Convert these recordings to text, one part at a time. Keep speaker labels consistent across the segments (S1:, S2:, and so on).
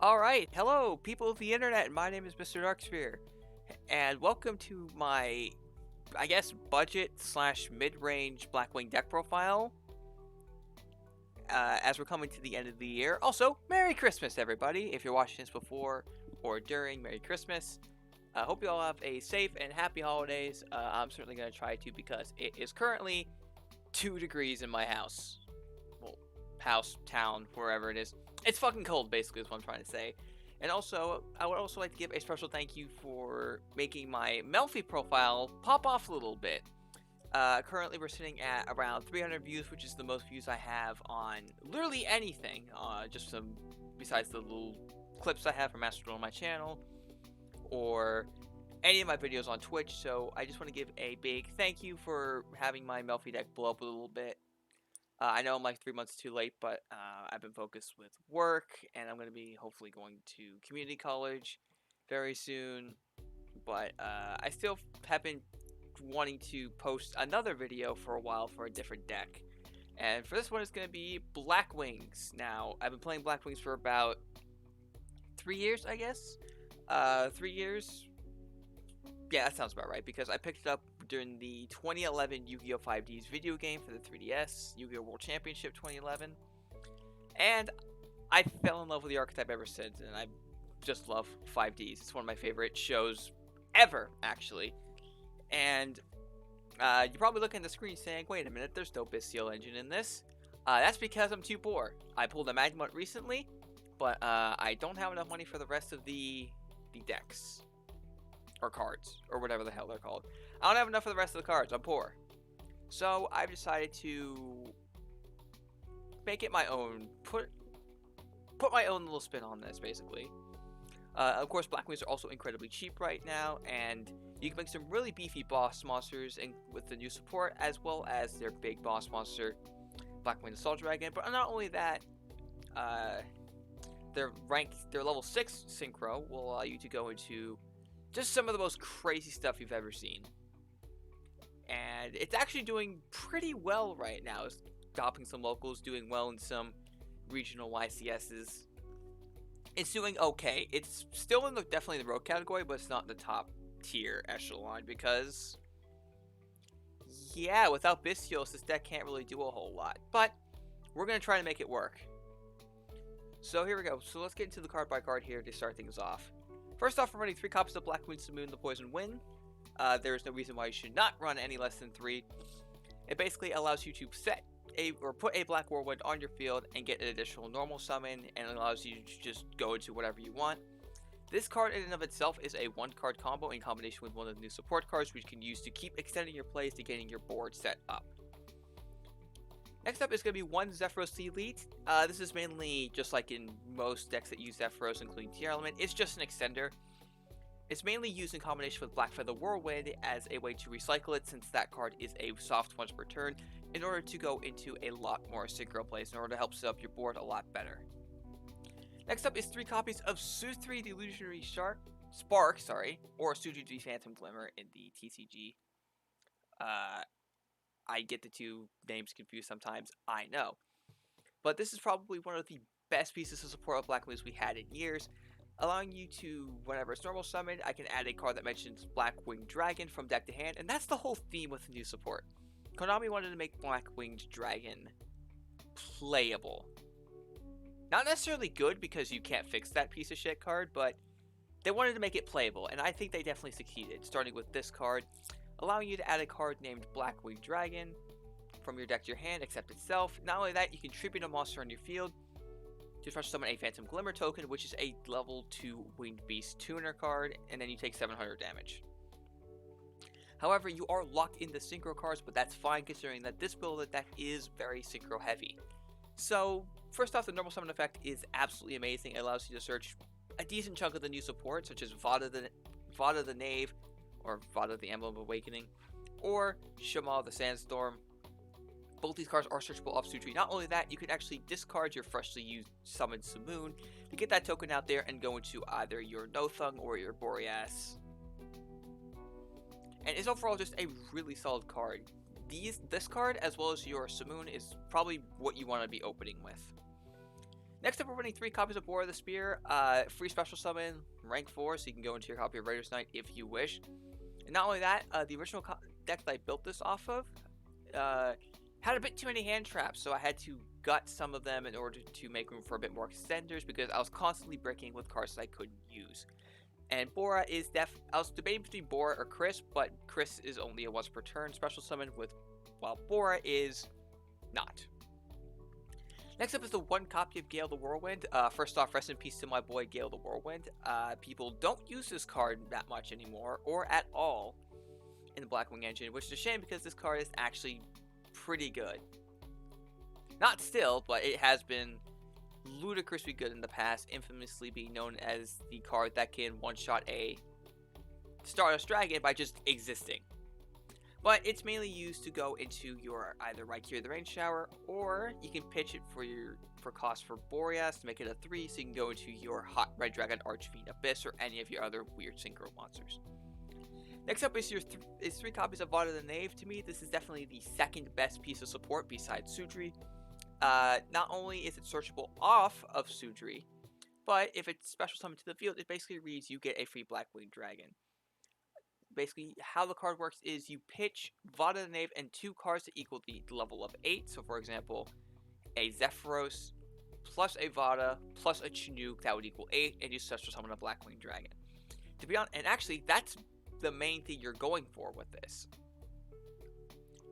S1: Alright, hello people of the internet, my name is Mr. Darksphere, and welcome to my, I guess, budget slash mid-range Blackwing deck profile, as we're coming to the end of the year. Also, Merry Christmas everybody, if you're watching this before or during, Merry Christmas. I hope you all have a safe and happy holidays. I'm certainly going to try to because it is currently 2 degrees in my house. Well, house, town, wherever it is. It's fucking cold, basically, is what I'm trying to say. And also, I would also like to give a special thank you for making my melffy profile pop off a little bit. Currently, we're sitting at around 300 views, which is the most views I have on literally anything. Just some, besides the little clips I have from Master on my channel, or any of my videos on Twitch. So I just want to give a big thank you for having my melffy deck blow up a little bit. I know I'm like 3 months too late, but I've been focused with work, and I'm going to be hopefully going to community college very soon. But I still have been wanting to post another video for a while for a different deck. And for this one, it's going to be Blackwings. Now, I've been playing Blackwings for about 3 years, I guess. 3 years. Yeah, that sounds about right, because I picked it up during the 2011 Yu-Gi-Oh! 5D's video game for the 3DS, Yu-Gi-Oh! World Championship 2011, and I fell in love with the archetype ever since, and I just love 5Ds. It's one of my favorite shows ever, actually. And you're probably looking at the screen saying, wait a minute, there's no Bestial engine in this. That's because I'm too poor. I pulled a Magmut recently, but I don't have enough money for the rest of the decks. Or cards, or whatever the hell they're called. I don't have enough for the rest of the cards. I'm poor. So I've decided to make it my own. Put my own little spin on this, basically. Of course, Blackwings are also incredibly cheap right now, and you can make some really beefy boss monsters with the new support, as well as their big boss monster, Blackwing Assault Dragon. But not only that, their level 6 synchro will allow you to go into just some of the most crazy stuff you've ever seen. And it's actually doing pretty well right now. It's topping some locals, doing well in some regional YCSs. It's doing okay. It's still in definitely the rogue category, but it's not the top tier echelon because, yeah, without Bestios, this deck can't really do a whole lot. But we're going to try to make it work. So here we go. So let's get into the card by card here to start things off. First off, we're running 3 copies of Blackwing Simoon, the Poison Wind. There is no reason why you should not run any less than 3. It basically allows you to put a Black Whirlwind on your field and get an additional normal summon, and it allows you to just go into whatever you want. This card in and of itself is a 1-card combo in combination with one of the new support cards, which you can use to keep extending your plays to getting your board set up. Next up is going to be 1 Zephyros Elite. This is mainly just like in most decks that use Zephyros, including Tier Element. It's just an extender. It's mainly used in combination with Black Feather Whirlwind as a way to recycle it, since that card is a soft once per turn, in order to go into a lot more synchro plays, in order to help set up your board a lot better. Next up is 3 copies of Su-3 the Illusionary Spark, or Su-3 Phantom Glimmer in the TCG. I get the 2 names confused sometimes, I know. But this is probably one of the best pieces of support of Blackwings we had in years, allowing you to, whenever it's normal summoned, I can add a card that mentions Blackwing Dragon from deck to hand, and that's the whole theme with the new support. Konami wanted to make Blackwing Dragon playable. Not necessarily good, because you can't fix that piece of shit card, but they wanted to make it playable, and I think they definitely succeeded, starting with this card, allowing you to add a card named Blackwing Dragon from your deck to your hand, except itself. Not only that, you can tribute a monster on your field to special summon a Phantom Glimmer token, which is a level 2 Winged Beast tuner card, and then you take 700 damage. However, you are locked into synchro cards, but that's fine considering that this build of the deck is very synchro heavy. So, first off, the normal summon effect is absolutely amazing. It allows you to search a decent chunk of the new support, such as Vada the Knave, or Vada the Emblem of Awakening, or Shamal the Sandstorm. Both these cards are searchable off Su-3. Not only that, you can actually discard your freshly used summoned Simoon to get that token out there and go into either your Nothung or your Boreas. And it's overall just a really solid card. This card, as well as your Simoon, is probably what you want to be opening with. Next up, we're running 3 copies of Bora the Spear. Free special summon, rank 4, so you can go into your copy of Raiders Knight if you wish. And not only that, the original deck that I built this off of had a bit too many hand traps, so I had to gut some of them in order to make room for a bit more extenders because I was constantly breaking with cards that I couldn't use. And Bora is I was debating between Bora or Chris, but Chris is only a once per turn special summon, while Bora is not. Next up is the 1 copy of Gale the Whirlwind. First off, rest in peace to my boy Gale the Whirlwind. People don't use this card that much anymore, or at all, in the Blackwing engine, which is a shame because this card is actually pretty good. Not still, but it has been ludicrously good in the past, infamously being known as the card that can one-shot a Stardust Dragon by just existing. But it's mainly used to go into your either Raikyuu the Rain Shower, or you can pitch it for cost for Boreas to make it a 3, so you can go into your Hot Red Dragon Archfiend Abyss or any of your other weird synchro monsters. Next up is 3 copies of Vada the Knave. To me, this is definitely the second best piece of support besides Sudri. Not only is it searchable off of Sudri, but if it's special summoned to the field, it basically reads you get a free Blackwing Dragon. Basically, how the card works is you pitch Vada the Knave and 2 cards to equal the level of 8. So, for example, a Zephyros plus a Vada plus a Chinook, that would equal 8, and you special summon a Blackwing Dragon. To be honest, and actually, that's the main thing you're going for with this.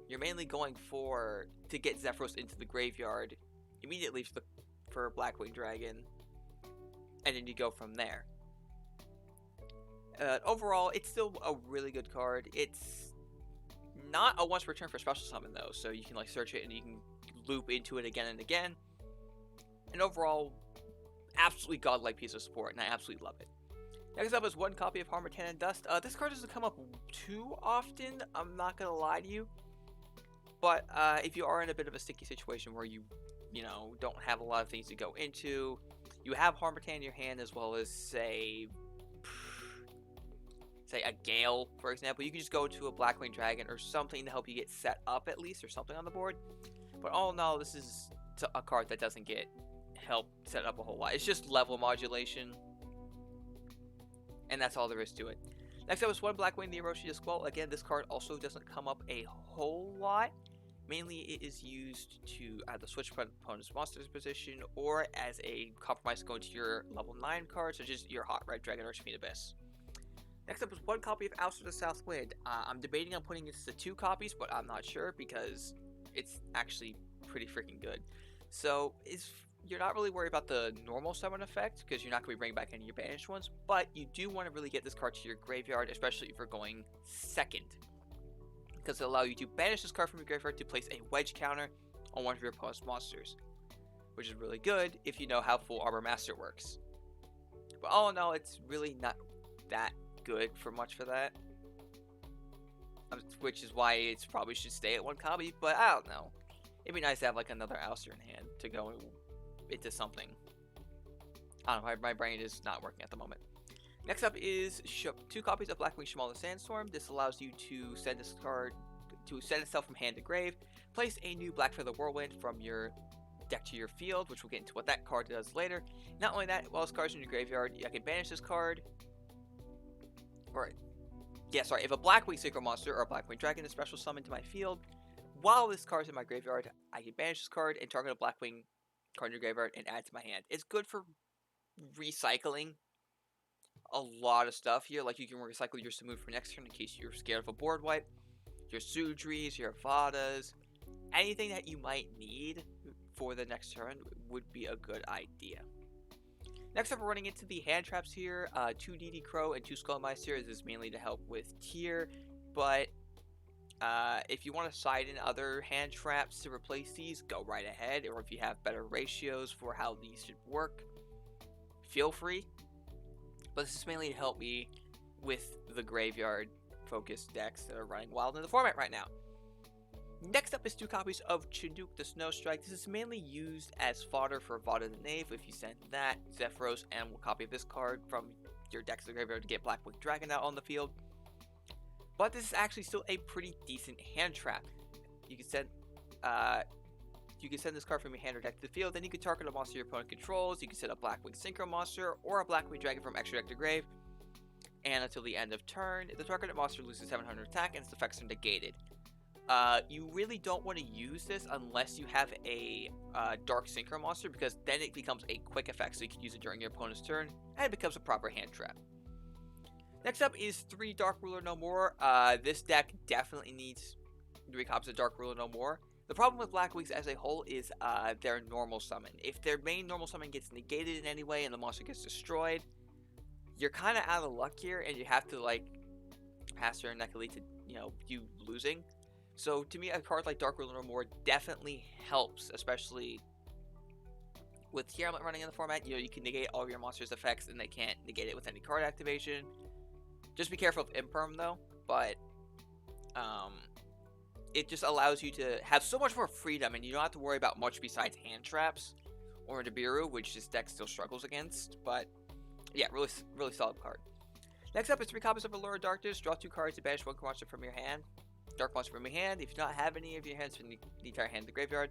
S1: You're mainly going for to get Zephyros into the graveyard immediately for Blackwing Dragon, and then you go from there. Overall, it's still a really good card. It's not a once per turn for special summon though, so you can like search it and you can loop into it again and again. And overall, absolutely godlike piece of support, and I absolutely love it. Next up is 1 copy of Harmattan and Dust. This card doesn't come up too often, I'm not gonna lie to you. But if you are in a bit of a sticky situation where you don't have a lot of things to go into, you have Harmattan in your hand as well as say a Gale, for example. You can just go to a Blackwing Dragon or something to help you get set up at least, or something on the board. But all in all, this is a card that doesn't get help set up a whole lot. It's just level modulation, and that's all there is to it. Next up is 1 Blackwing the Orochi Squall. Again, this card also doesn't come up a whole lot. Mainly, it is used to either switch opponent's monster's position or as a compromise to go into your level 9 card, such as your Hot Red Dragon Archfiend Abyss. Next up is 1 copy of Ouster the South Wind. I'm debating on putting this to 2 copies, but I'm not sure because it's actually pretty freaking good. So you're not really worried about the normal summon effect because you're not going to be bringing back any of your banished ones, but you do want to really get this card to your graveyard, especially if you're going second, because it'll allow you to banish this card from your graveyard to place a wedge counter on one of your opponent's monsters, which is really good if you know how Full Armor Master works. But all in all, it's really not that good for much for that, which is why it probably should stay at 1 copy, but I don't know. It'd be nice to have like another Ouster in hand to go into something. I don't know, my brain is not working at the moment. Next up is 2 copies of Blackwing Shamal the Sandstorm. This allows you to send this card to send itself from hand to grave, place a new Blackfeather Whirlwind from your deck to your field, which we'll get into what that card does later. Not only that, while this card's in your graveyard, I can banish this card. If a Blackwing Synchro Monster or a Blackwing Dragon is special summoned to my field, while this card's in my graveyard, I can banish this card and target a Blackwing card in your graveyard and add to my hand. It's good for recycling a lot of stuff here. Like, you can recycle your Samud for next turn in case you're scared of a board wipe, your Sudris, your Vadas, anything that you might need for the next turn would be a good idea. Next up, we're running into the hand traps here. 2 DD Crow and 2 Skullmeister. This is mainly to help with tier, but if you want to side in other hand traps to replace these, go right ahead. Or if you have better ratios for how these should work, feel free. But this is mainly to help me with the graveyard focused decks that are running wild in the format right now. Next up is 2 copies of Chinook the Snowstrike. This is mainly used as fodder for Vada the Knave. If you send that, Zephyros, and a copy of this card from your deck to the graveyard to get Blackwing Dragon out on the field. But this is actually still a pretty decent hand trap. You can send you can send this card from your hand or deck to the field. Then you can target a monster your opponent controls. You can set a Blackwing Synchro monster or a Blackwing Dragon from extra deck to grave. And until the end of turn, the targeted monster loses 700 attack and its effects are negated. You really don't want to use this unless you have a Dark Synchro monster, because then it becomes a quick effect, so you can use it during your opponent's turn, and it becomes a proper hand trap. Next up is 3 Dark Ruler No More. This deck definitely needs 3 copies of Dark Ruler No More. The problem with Blackwings as a whole is their normal summon. If their main normal summon gets negated in any way and the monster gets destroyed, you're kind of out of luck here, and you have to like pass your neck elite to you losing. So to me, a card like Dark Ruler No More definitely helps, especially with Tiamat running in the format. You can negate all of your monsters' effects, and they can't negate it with any card activation. Just be careful of Imperm though, but it just allows you to have so much more freedom, and you don't have to worry about much besides hand traps or Nibiru, which this deck still struggles against. But yeah, really solid card. Next up is 3 copies of Allure of Darkness. Draw 2 cards to banish 1 monster from your hand. Dark monster from your hand. If you do not have any of your hands from the entire hand in the graveyard.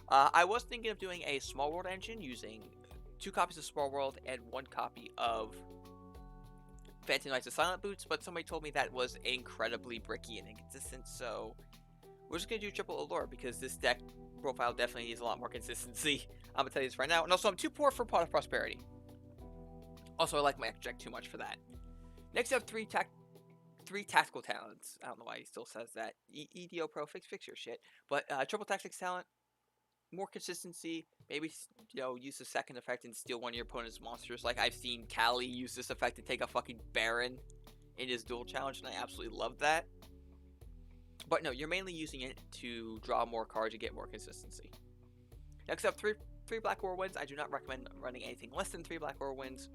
S1: I was thinking of doing a Small World engine using 2 copies of Small World and 1 copy of Phantom Knights of Silent Boots, but somebody told me that was incredibly bricky and inconsistent, so we're just going to do triple Allure, because this deck profile definitely needs a lot more consistency. I'm going to tell you this right now. And also, I'm too poor for Pot of Prosperity. Also, I like my extra deck too much for that. Next up, 3 tactical talents. I don't know why he still says that. EDO Pro, fix your shit. But triple tactics talent, more consistency. Maybe use the second effect and steal one of your opponent's monsters. Like I've seen Callie use this effect to take a fucking Baron in his duel challenge, and I absolutely love that. But no, you're mainly using it to draw more cards and get more consistency. Next up, 3 Black Whirlwinds. I do not recommend running anything less than 3 Black Whirlwinds.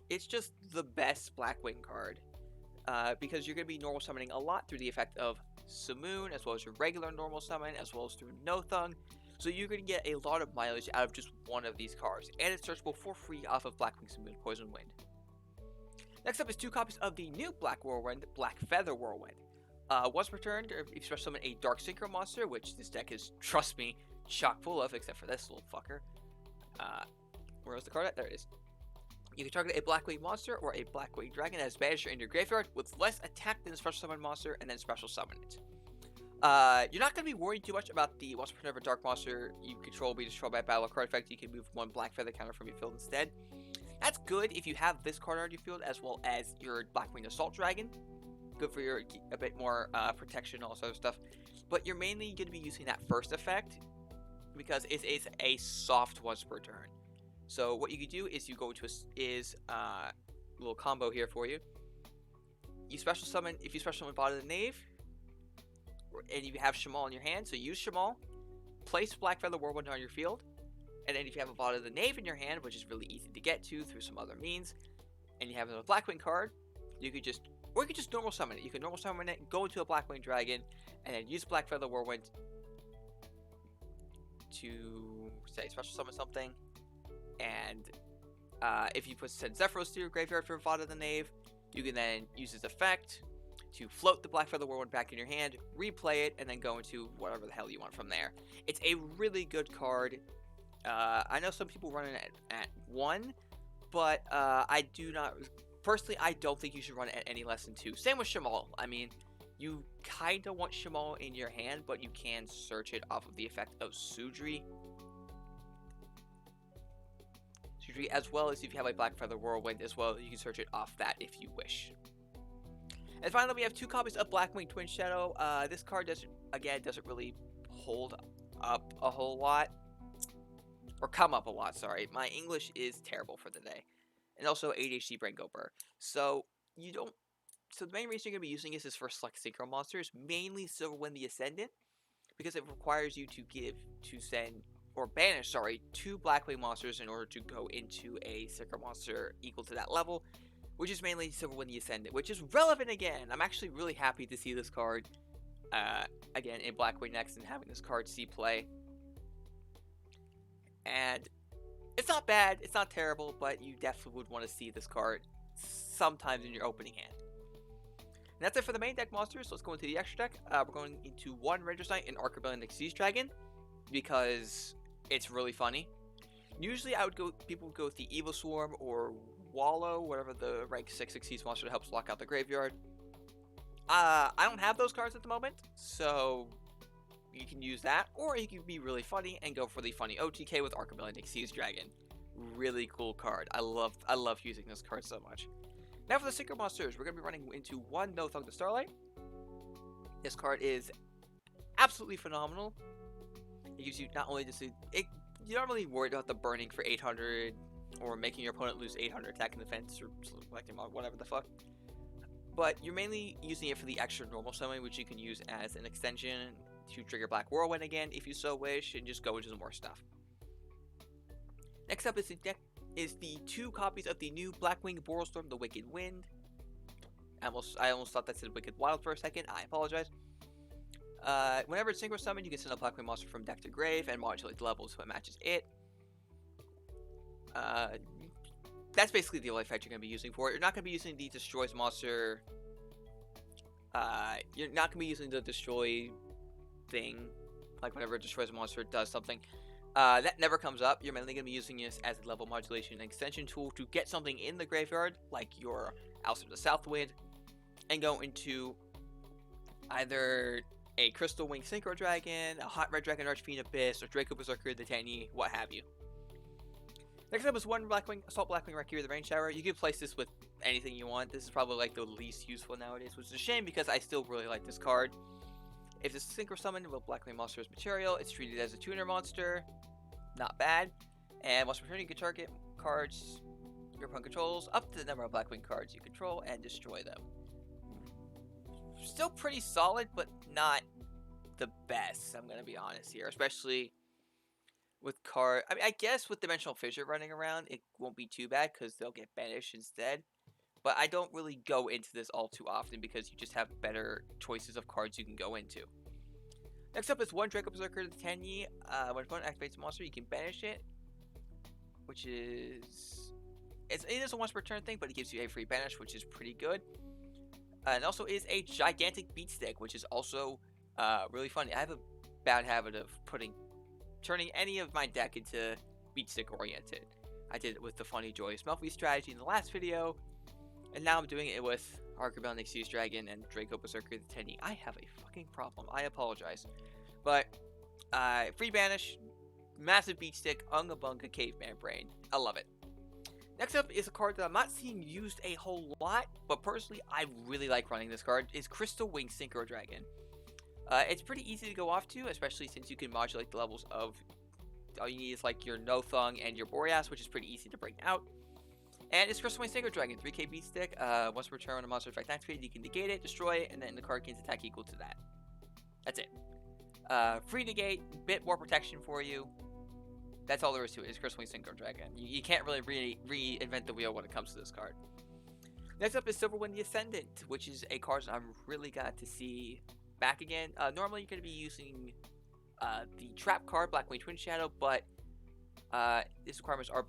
S1: It's just the best Blackwing card. Because you're going to be normal summoning a lot through the effect of Simoon, as well as your regular normal summon, as well as through Nothung. So you're going to get a lot of mileage out of just one of these cards, and it's searchable for free off of Blackwing Simoon Poison Wind. Next up is 2 copies of the new Black Whirlwind, Black Feather Whirlwind. Once per turn, if you special summon a Dark Synchro monster, which this deck is, trust me, chock full of, except for this little fucker. Where was the card at? There it is. You can target a Blackwing monster or a Blackwing dragon that is banished in your graveyard with less attack than the special summon monster, and then special summon it. You're not going to be worried too much about the once per turn of a dark monster you control be destroyed by a battle card effect. You can move 1 Black Feather counter from your field instead. That's good if you have this card on your field, as well as your Blackwing Assault Dragon. Good for your a bit more protection, all sort of stuff. But you're mainly going to be using that first effect because it's a soft once per turn. So what you can do is you go to a little combo here for you. You special summon, if you special summon Bot of the Knave, and you have Shamal in your hand, so use Shamal, place Black Feather Whirlwind on your field, and then if you have a Bot of the Knave in your hand, which is really easy to get to through some other means, and you have a Blackwing card, you could just normal summon it. You can normal summon it, go into a Blackwing Dragon, and then use Black Feather Whirlwind to, say, special summon something. And if you send Zephyros to your graveyard for Vada the Knave, you can then use his effect to float the Black Feather Whirlwind back in your hand, replay it, and then go into whatever the hell you want from there. It's a really good card. I know some people run it at 1, but I do not... Personally, I don't think you should run it at any less than 2. Same with Shamal. I mean, you kind of want Shamal in your hand, but you can search it off of the effect of Sudri. As well as if you have a Black Feather Whirlwind as well, you can search it off that if you wish. And finally, we have 2 copies of Blackwing Twin Shadow. This card doesn't really hold up a whole lot. Or come up a lot, sorry. My English is terrible for the day. And also ADHD Brain Go Burr. So the main reason you're going to be using this is for select synchro monsters, mainly Silverwind the Ascendant, because it requires you to send or banish, 2 Blackwing monsters in order to go into a synchro monster equal to that level, which is mainly Silverwind the Ascendant, which is relevant again. I'm actually really happy to see this card again in Blackwing next and having this card see play. And it's not bad, it's not terrible, but you definitely would want to see this card sometimes in your opening hand. And that's it for the main deck monsters. So let's go into the extra deck. We're going into 1 Ranger's Knight and Arc Rebellion Siege Dragon. because it's really funny. Usually, people would go with the Evil Swarm or Wallow, whatever the rank 6/6 monster that helps lock out the graveyard. I don't have those cards at the moment, so you can use that, or you can be really funny and go for the funny OTK with Archimillion Seas Dragon. Really cool card. I love using this card so much. Now for the Synchro Monsters, we're going to be running into one No Thug to Starlight. This card is absolutely phenomenal. It gives you not only just you're not really worried about the burning for 800 or making your opponent lose 800 attack and defense or selecting mod, whatever the fuck. But you're mainly using it for the extra normal summon, which you can use as an extension to trigger Black Whirlwind again if you so wish, and just go into some more stuff. Next up is the 2 copies of the new Blackwing Borrelstorm, the Wicked Wind. I almost thought that said Wicked Wild for a second. I apologize. Whenever it's synchro summoned, you can send a Blackwing monster from deck to grave and modulate the level so it matches it. That's basically the only effect you're going to be using for it. You're not going to be using the Destroys monster. You're not going to be using the Destroy thing. Like whenever it destroys a monster, it does something. That never comes up. You're mainly going to be using this as a level modulation extension tool to get something in the graveyard, like your Oust of the Southwind, and go into either a Crystal Wing Synchro Dragon, a Hot Red Dragon Archfiend Abyss, or Draco Berserker the Tenyi, what have you. Next up is one Assault Blackwing Raikiri the Rain Shower. You can place this with anything you want. This is probably like the least useful nowadays, which is a shame because I still really like this card. If it's synchro summoned with Blackwing monster's material, it's treated as a tuner monster. Not bad. And once returning, you can target cards your opponent controls up to the number of Blackwing cards you control and destroy them. Still pretty solid, but not the best, I'm going to be honest here. Especially with I guess with Dimensional Fissure running around, it won't be too bad because they'll get banished instead. But I don't really go into this all too often because you just have better choices of cards you can go into. Next up is one Draco Berserker the Tenyi. When opponent activates a monster, you can banish it, which is it is a once per turn thing, but it gives you a free banish, which is pretty good. And also is a gigantic beat stick, which is also really funny. I have a bad habit of turning any of my deck into beat stick oriented. I did it with the funny joyous melffy strategy in the last video, and now I'm doing it with Archimillion Seas Dragon and Draco Berserker the Tenyi. I have a fucking problem. I apologize. But free banish, massive beat stick, Unga Bunga Caveman Brain. I love it. Next up is a card that I'm not seeing used a whole lot, but personally I really like running this card, is Crystal Wing Synchro Dragon. It's pretty easy to go off to, especially since you can modulate the levels of, all you need is like your No Thung and your Boreas, which is pretty easy to bring out. And it's Crystal Wing Synchro Dragon, 3k beat stick. Once per turn when a monster effect activated, you can negate it, destroy it, and then the card gains attack equal to that. That's it. Free negate, bit more protection for you. That's all there is to it, is Crystal Wing Synchro Dragon. You can't really reinvent the wheel when it comes to this card. Next up is Silverwind the Ascendant, which is a card that I'm really glad to see back again. Normally you're going to be using the trap card, Blackwing Twin Shadow, but these requirements are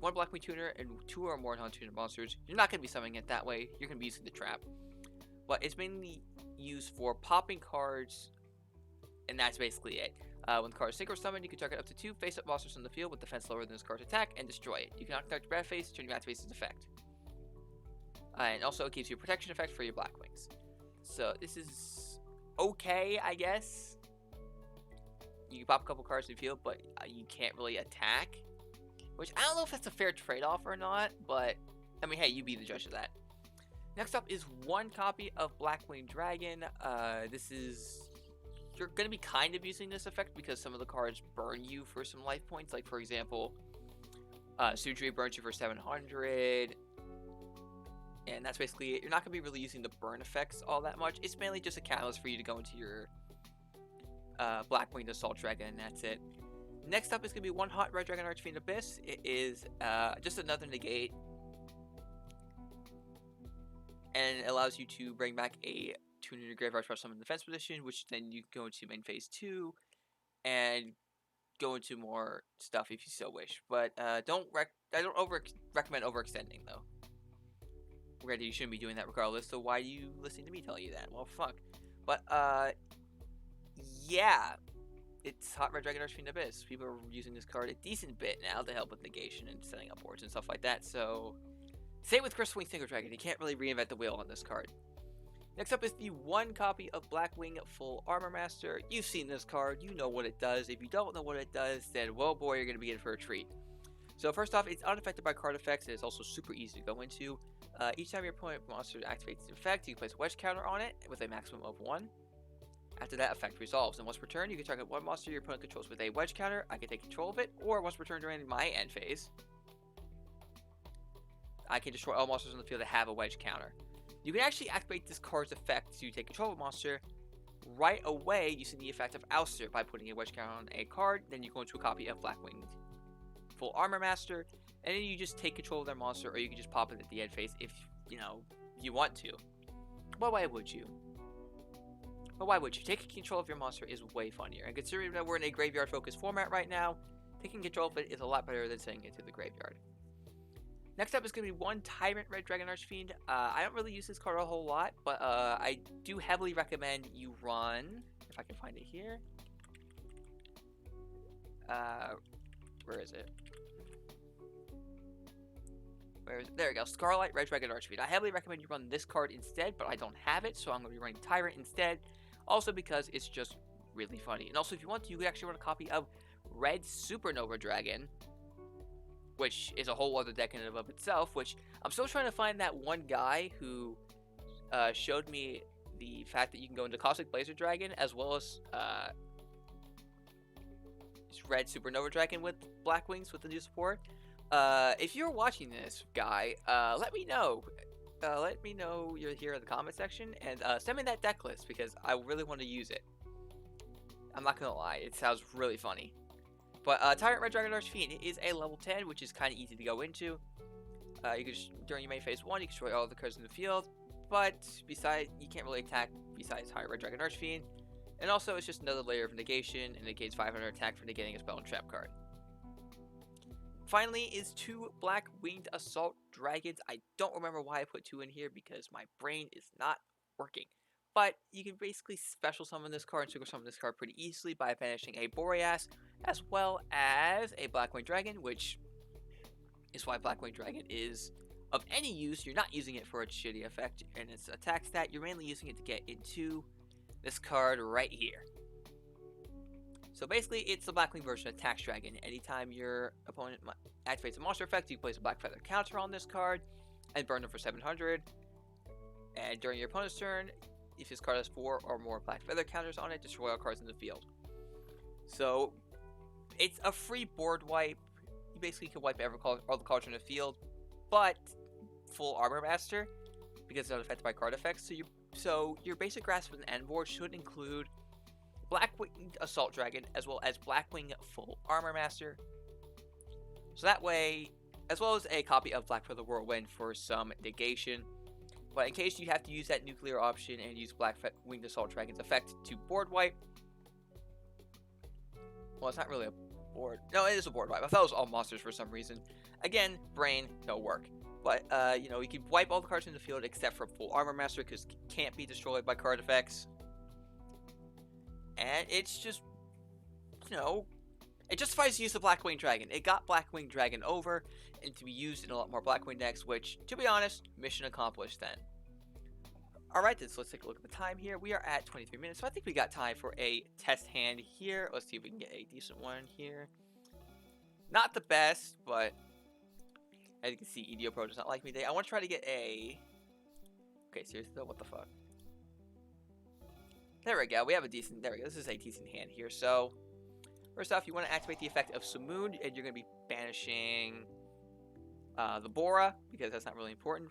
S1: one Blackwing tuner and 2 or more non-tuner monsters. You're not going to be summoning it that way. You're going to be using the trap. But it's mainly used for popping cards, and that's basically it. When the card is synchro summoned, you can target up to 2 face-up monsters on the field with defense lower than this card's attack and destroy it. You cannot conduct Red Face, turn your activates its effect. And also it gives you a protection effect for your Blackwings. So this is okay, I guess. You can pop a couple cards in the field, but you can't really attack. Which, I don't know if that's a fair trade-off or not, but, I mean, hey, you be the judge of that. Next up is one copy of Blackwing Dragon. You're going to be kind of using this effect because some of the cards burn you for some life points. Like, for example, Sudri burns you for 700. And that's basically it. You're not going to be really using the burn effects all that much. It's mainly just a catalyst for you to go into your Blackwing Assault Dragon, and that's it. Next up is going to be one Hot Red Dragon Archfiend Abyss. It is just another negate. And it allows you to bring back a tune in your graveyard for some defense position, which then you go into main phase 2 and go into more stuff if you so wish. But I don't recommend overextending though. Granted, you shouldn't be doing that regardless, so why are you listening to me tell you that? Well, fuck. But yeah, it's Hot Red Dragon Archfiend Abyss. People are using this card a decent bit now to help with negation and setting up boards and stuff like that. So, same with Crystal Wing Stinger Dragon. You can't really reinvent the wheel on this card. Next up is the 1 copy of Blackwing Full Armor Master. You've seen this card, you know what it does. If you don't know what it does, then well boy, you're going to be in for a treat. So first off, it's unaffected by card effects, and it's also super easy to go into. Each time your opponent monster activates its effect, you can place a wedge counter on it with a maximum of 1. After that, effect resolves, and once per turn, you can target 1 monster your opponent controls with a wedge counter. I can take control of it, or once per turn during my end phase, I can destroy all monsters on the field that have a wedge counter. You can actually activate this card's effect to take control of a monster right away using the effect of Ouster by putting a wedge counter on a card. Then you go into a copy of Blackwing Full Armor Master, and then you just take control of their monster, or you can just pop it at the end phase if you want to. But why would you? Taking control of your monster is way funnier, and considering that we're in a graveyard focused format right now, taking control of it is a lot better than sending it to the graveyard. Next up is going to be 1 Tyrant Red Dragon Archfiend. I don't really use this card a whole lot, but I do heavily recommend you run, if I can find it here. Where is it? There we go. Scarlet Red Dragon Archfiend. I heavily recommend you run this card instead, but I don't have it, so I'm going to be running Tyrant instead. Also because it's just really funny. And also, if you want to, you can actually run a copy of Red Supernova Dragon, which is a whole other deck in and of itself, which I'm still trying to find that one guy who showed me the fact that you can go into Cosmic Blazer Dragon as well as Red Supernova Dragon with Black Wings with the new support. If you're watching this, guy, let me know. Let me know you're here in the comment section, and send me that deck list because I really want to use it. I'm not gonna lie, it sounds really funny. But Tyrant Red Dragon Archfiend is a level 10, which is kind of easy to go into. You can during your main phase 1, you can destroy all the cards in the field, but besides, you can't really attack besides Tyrant Red Dragon Archfiend. And also, it's just another layer of negation, and it gains 500 attack for negating a spell and trap card. Finally is 2 Black Winged Assault Dragons. I don't remember why I put 2 in here because my brain is not working. But you can basically special summon this card and super summon this card pretty easily by banishing a Boreas as well as a Blackwing Dragon, which is why Blackwing Dragon is of any use. You're not using it for its shitty effect and its attack stat. You're mainly using it to get into this card right here. So basically, it's the Blackwing version of Tax Dragon. Anytime your opponent activates a monster effect, you place a Black Feather counter on this card and burn them for 700. And during your opponent's turn, if this card has 4 or more Black Feather counters on it, destroy all cards in the field. So it's a free board wipe. You basically can wipe all the cards in the field, but Full Armor Master, because it's not affected by card effects. So your basic grasp of an end board should include Blackwing Assault Dragon as well as Blackwing Full Armor Master. So that way, as well as a copy of Black Feather Whirlwind for some negation. But in case you have to use that nuclear option and use Blackwing Assault Dragon's effect to board wipe. Well, it's not really a board. No, it is a board wipe. I thought it was all monsters for some reason. Again, brain, no work. But, you can wipe all the cards in the field except for Full Armor Master because it can't be destroyed by card effects. And it's just, it justifies the use of Blackwing Dragon. It got Blackwing Dragon over and to be used in a lot more Blackwing decks, which, to be honest, mission accomplished then. Alright then, so let's take a look at the time here. We are at 23 minutes, so I think we got time for a test hand here. Let's see if we can get a decent one here. Not the best, but as you can see, EDO Pro does not like me today. I want to try to get a... Okay, seriously though, what the fuck? There we go, we have a decent... There we go, this is a decent hand here. So, first off, you want to activate the effect of Simoon, and you're going to be banishing the Bora, because that's not really important.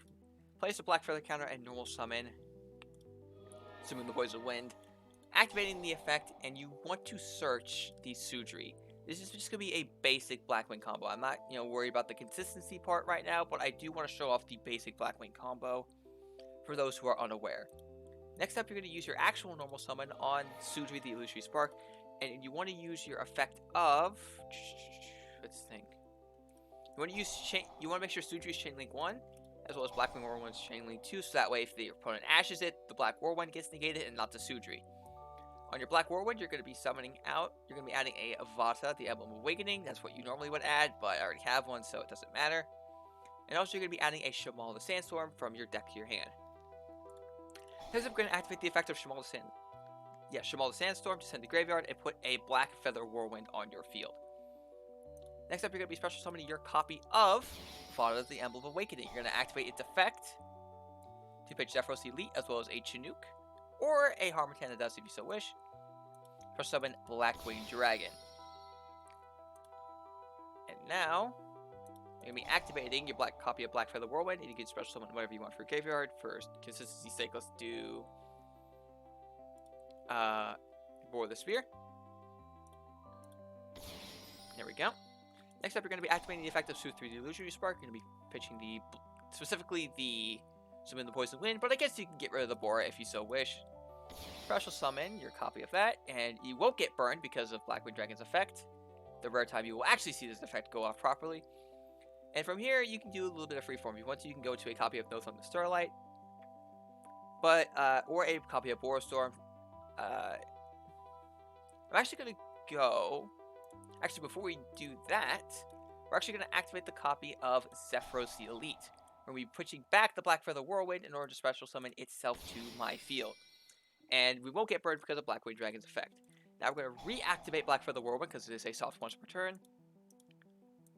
S1: Place a Black Feather counter and normal summon Simoon the Voice of Wind. Activating the effect, and you want to search the Sudri. This is just going to be a basic Blackwing combo. I'm not, worried about the consistency part right now, but I do want to show off the basic Blackwing combo for those who are unaware. Next up, you're going to use your actual normal summon on Sudri the Illusory Spark, and you want to use your effect of... Let's think. You want to make sure Sudri is Chain Link 1, as well as Blackwing Whirlwind's Chain Link 2, so that way if the opponent ashes it, the Black Whirlwind gets negated and not the Sudri. On your Black Whirlwind, you're going to be summoning out. You're going to be adding a Vata, the Emblem of Awakening. That's what you normally would add, but I already have one, so it doesn't matter. And also, you're going to be adding a Shamal the Sandstorm from your deck to your hand. Next up, we're going to activate the effect of Shamal the Sandstorm to send the graveyard and put a Black Feather Whirlwind on your field. Next up, you're going to be special summoning your copy of Vata, the Emblem of Awakening. You're going to activate its effect to pitch Zephyros Elite as well as a Chinook, or a Harmattan that does if you so wish. Special summon Blackwing Dragon. And now, you're going to be activating your black copy of Black Feather Whirlwind, and you can special summon whatever you want for your graveyard. For consistency's sake, let's do Bore the Spear. There we go. Next up, you're going to be activating the effect of Soothe 3 the Illusory Spark. You're going to be pitching specifically the Summon the Poison Wind, but I guess you can get rid of the Bora if you so wish. Special summon your copy of that, and you won't get burned because of Blackwing Dragon's effect. The rare time you will actually see this effect go off properly. And from here, you can do a little bit of freeform. If you want to, you can go to a copy of Nothumb the Starlight, or a copy of Borostorm. I'm actually going to go... Actually, before we do that, we're actually going to activate the copy of Zephyros the Elite. We're going to be pushing back the Black Feather Whirlwind in order to special summon itself to my field. And we won't get burned because of Blackwing Dragon's effect. Now we're going to reactivate Black Feather Whirlwind because it is a soft once per turn.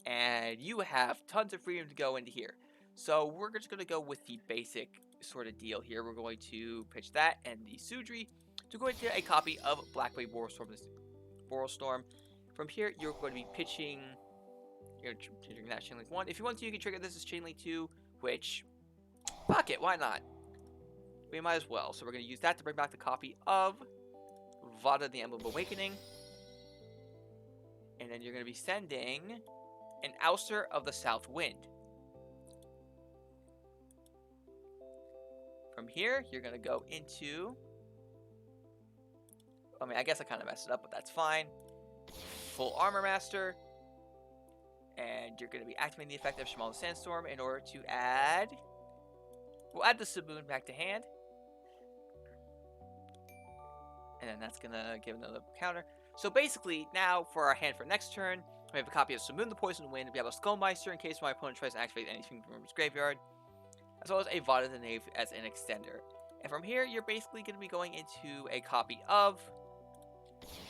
S1: And you have tons of freedom to go into here. So we're just going to go with the basic sort of deal here. We're going to pitch that and the Sudri to go into a copy of Blackwing Borostorm. From here, you're going to be pitching... You're triggering that Chain Link 1. If you want to, you can trigger this as Chain Link 2, which... Fuck it, why not? We might as well. So we're going to use that to bring back the copy of Vata, the Emblem of Awakening. And then you're going to be sending an Ouster of the South Wind. From here, you're going to go into... I mean, I guess I kind of messed it up, but that's fine. Full Armor Master. And you're going to be activating the effect of Shamal the Sandstorm in order to add... We'll add the Saboon back to hand. And then that's going to give another counter. So basically, now for our hand for next turn, we have a copy of Saboon the Poison Wind. We have a Skullmeister in case my opponent tries to activate anything from his graveyard. As well as a Vata the Knave as an extender. And from here, you're basically going to be going into a copy of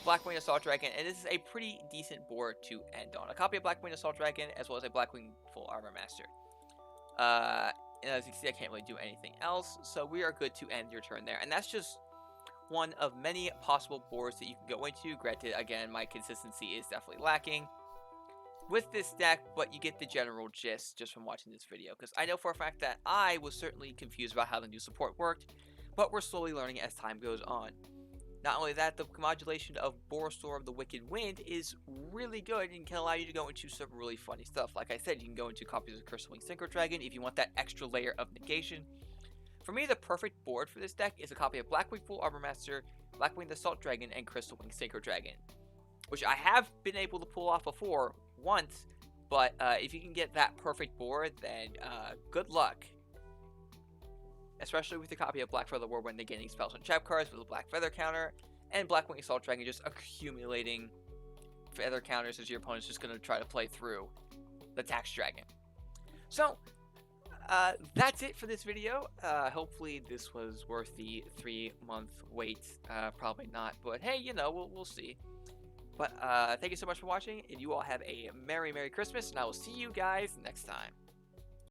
S1: Blackwing Assault Dragon. And this is a pretty decent board to end on. A copy of Blackwing Assault Dragon as well as a Blackwing Full Armor Master. And as you can see, I can't really do anything else. So we are good to end your turn there. And that's just one of many possible boards that you can go into. Granted, again, my consistency is definitely lacking with this deck, but you get the general gist just from watching this video. Because I know for a fact that I was certainly confused about how the new support worked, but we're slowly learning as time goes on. Not only that, the modulation of Borostorm, the Wicked Wind, is really good and can allow you to go into some really funny stuff. Like I said, you can go into copies of Crystal Wing Synchro Dragon if you want that extra layer of negation. For me, the perfect board for this deck is a copy of Blackwing Full Armor Master, Blackwing the Assault Dragon, and Crystal Wing Synchro Dragon. Which I have been able to pull off before, once, but if you can get that perfect board, then good luck. Especially with the copy of Black Feather Whirlwind negating spells and trap cards with a Black Feather counter, and Blackwing Assault Dragon just accumulating feather counters as your opponent's just going to try to play through the Tax Dragon. So, that's it for this video. Hopefully this was worth the 3-month wait. Probably not, but hey, you know, we'll see. But thank you so much for watching, and you all have a Merry Christmas, and I will see you guys next time.